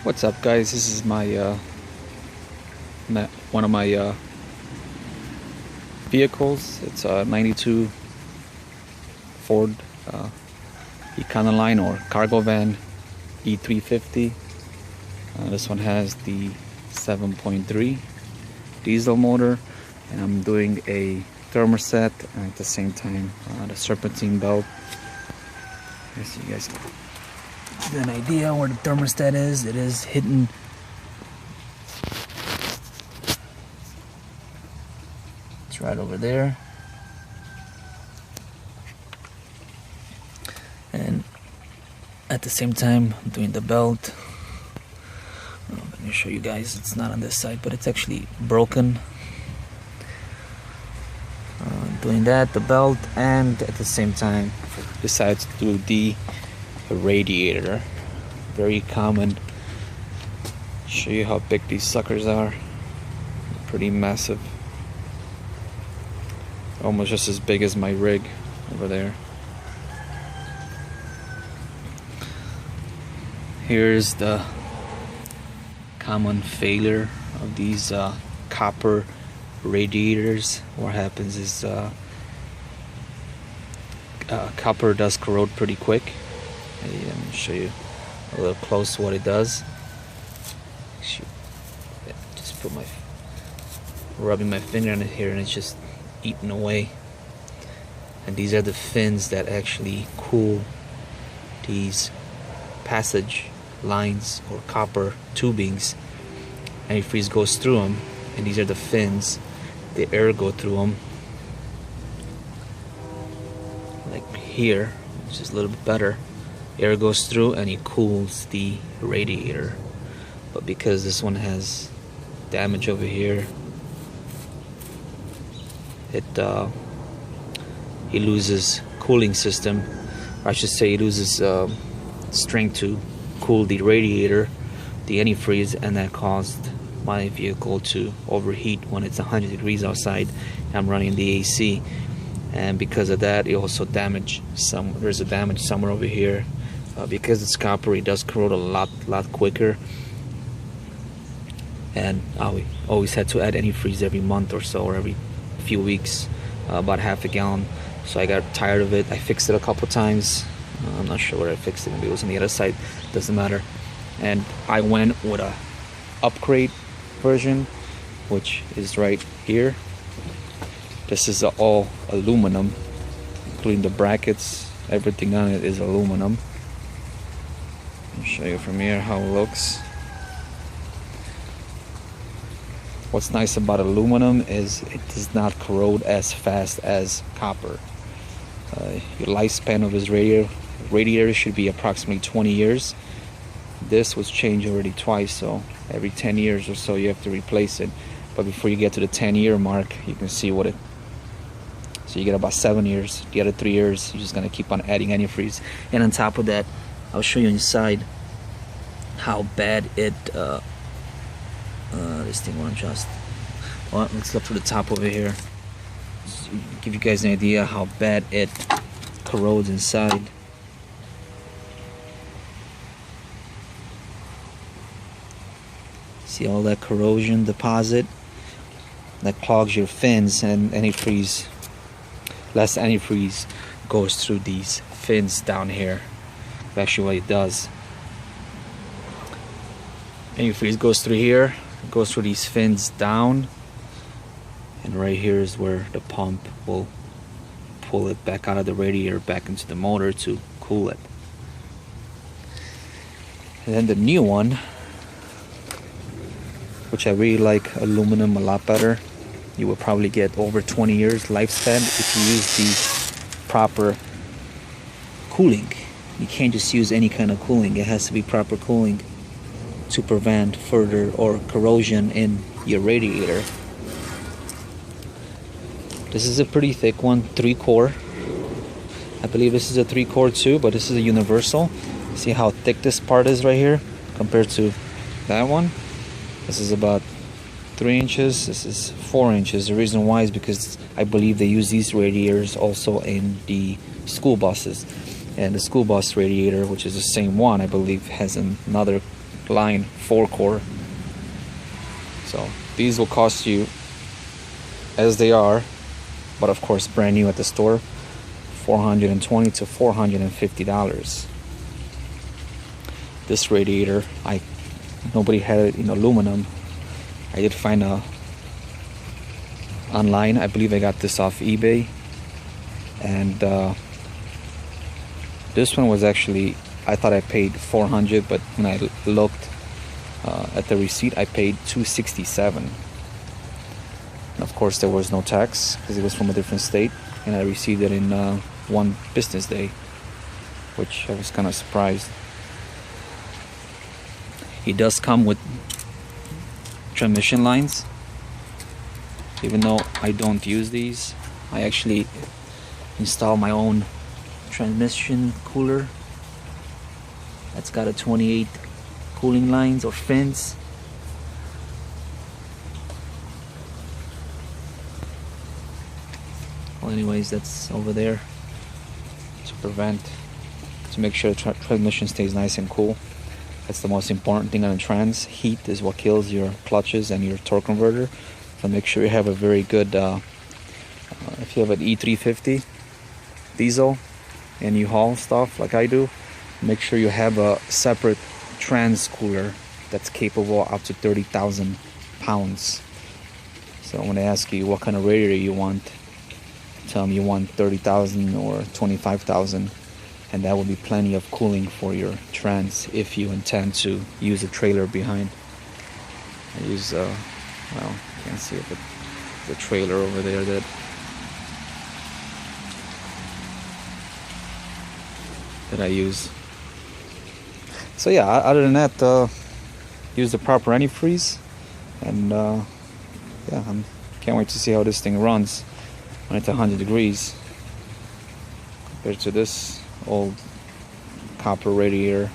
What's up, guys? This is my one of my vehicles. It's a 92 Ford Econoline or cargo van E350. This one has the 7.3 diesel motor, and I'm doing a thermostat and at the same time the serpentine belt. So you guys get an idea where the thermostat is. It is hidden. It's right over there. And at the same time, I'm doing the belt. Let me show you guys. It's not on this side, but it's actually broken. Doing that, the belt, and at the same time, decides to do the radiator. Very common. Show you how big these suckers are. Pretty massive. Almost just as big as my rig over there. Here's the common failure of these copper radiators. What happens is copper does corrode pretty quick. Let me show you a little close what it does. Just rubbing my finger on it here, and it's just eating away. And these are the fins that actually cool these passage lines or copper tubings. Antifreeze goes through them, and these are the fins. The air go through them, like here, which is a little bit better. Air goes through and it cools the radiator. But because this one has damage over here, it loses cooling system, or I should say it loses strength to cool the radiator, the antifreeze, and that caused my vehicle to overheat when it's 100 degrees outside. I'm running the AC, and because of that, it also damaged some. There's a damage somewhere over here. Because it's copper, it does corrode a lot quicker, and I always had to add antifreeze every month or so, or every few weeks, about half a gallon. So I got tired of it. I fixed it a couple times. I'm not sure where I fixed it. Maybe it was on the other side. Doesn't matter. And I went with a upgrade version, which is right here. This is all aluminum, including the brackets. Everything on it is aluminum. I'll show you from here how it looks. What's nice about aluminum is it does not corrode as fast as copper. Your lifespan of this radiator should be approximately 20 years. This was changed already twice, so every 10 years or so you have to replace it. But before you get to the 10-year mark, you can see what it. So you get about 7 years. The other 3 years, you're just gonna keep on adding antifreeze. And on top of that, I'll show you inside how bad it. This thing won't adjust. Well, let's look to the top over here. Just give you guys an idea how bad it corrodes inside. See all that corrosion deposit that clogs your fins, and antifreeze, less antifreeze goes through these fins down here. Actually what it does, antifreeze goes through here, goes through these fins down, and right here is where the pump will pull it back out of the radiator back into the motor to cool it. And then the new one, which I really like aluminum a lot better. You will probably get over 20 years lifespan if you use the proper cooling. You can't just use any kind of cooling. It has to be proper cooling to prevent further or corrosion in your radiator. This is a pretty thick one, 3-core. I believe this is a 3-core too, but this is a universal. See how thick this part is right here compared to that one? This is about 3 inches. This is 4 inches. The reason why is because I believe they use these radiators also in the school buses. And the school bus radiator, which is the same one, I believe has another line 4-core. So these will cost you, as they are, but of course brand new at the store, $420 to $450. This radiator, nobody had it in aluminum. I did find online. I believe I got this off eBay, and this one was actually, I thought I paid $400, but when I looked at the receipt, I paid $267. And of course there was no tax because it was from a different state, and I received it in 1 business day, which I was kind of surprised. It does come with transmission lines. Even though I don't use these, I actually install my own transmission cooler that's got a 28 cooling lines or fins. Well, anyways, that's over there to make sure the transmission stays nice and cool. That's the most important thing on a trans. Heat is what kills your clutches and your torque converter. So make sure you have a very good, if you have an E350 diesel and you haul stuff like I do, make sure you have a separate trans cooler that's capable up to 30,000 pounds. So when they ask you what kind of radiator you want, tell them you want 30,000 or 25,000, and that will be plenty of cooling for your trans if you intend to use a trailer behind. I use, well, you can't see it, but the trailer over there that I use. So yeah, other than that, use the proper antifreeze, and yeah, I can't wait to see how this thing runs when it's 100 degrees compared to this old copper radiator.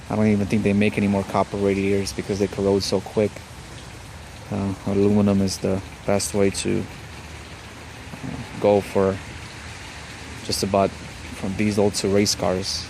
I don't even think they make any more copper radiators because they corrode so quick. Aluminum is the best way to go for just about from diesel to race cars.